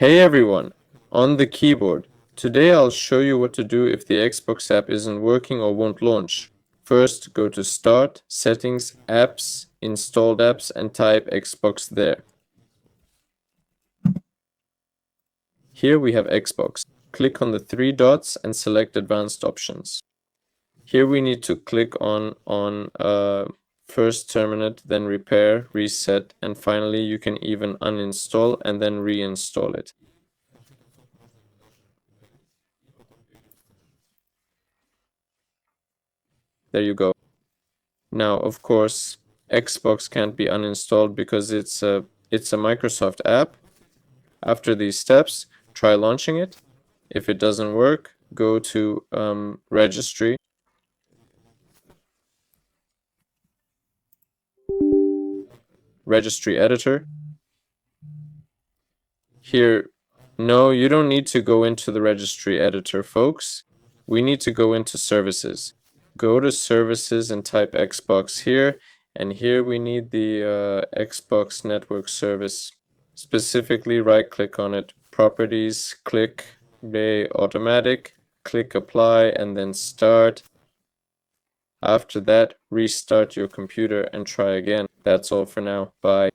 Hey everyone, on the keyboard. Today I'll show you what to do if the Xbox app isn't working or won't launch. First, go to Start, Settings, Apps, Installed Apps and type Xbox there. Here we have Xbox. Click on the three dots and select Advanced Options. Here we need to click on first terminate, then repair, reset, and finally you can even uninstall and then reinstall it. There you go. Now, of course, Xbox can't be uninstalled because it's a Microsoft app. After these steps, try launching it. If it doesn't work, go to registry. Registry editor. Here, no, you don't need to go into the registry editor, folks. We need to go into services. Go to services and type Xbox here. And here we need the Xbox network service. Specifically, right-click on it, properties, click Bay Automatic, click Apply, and then Start. After that, restart your computer and try again. That's all for now. Bye.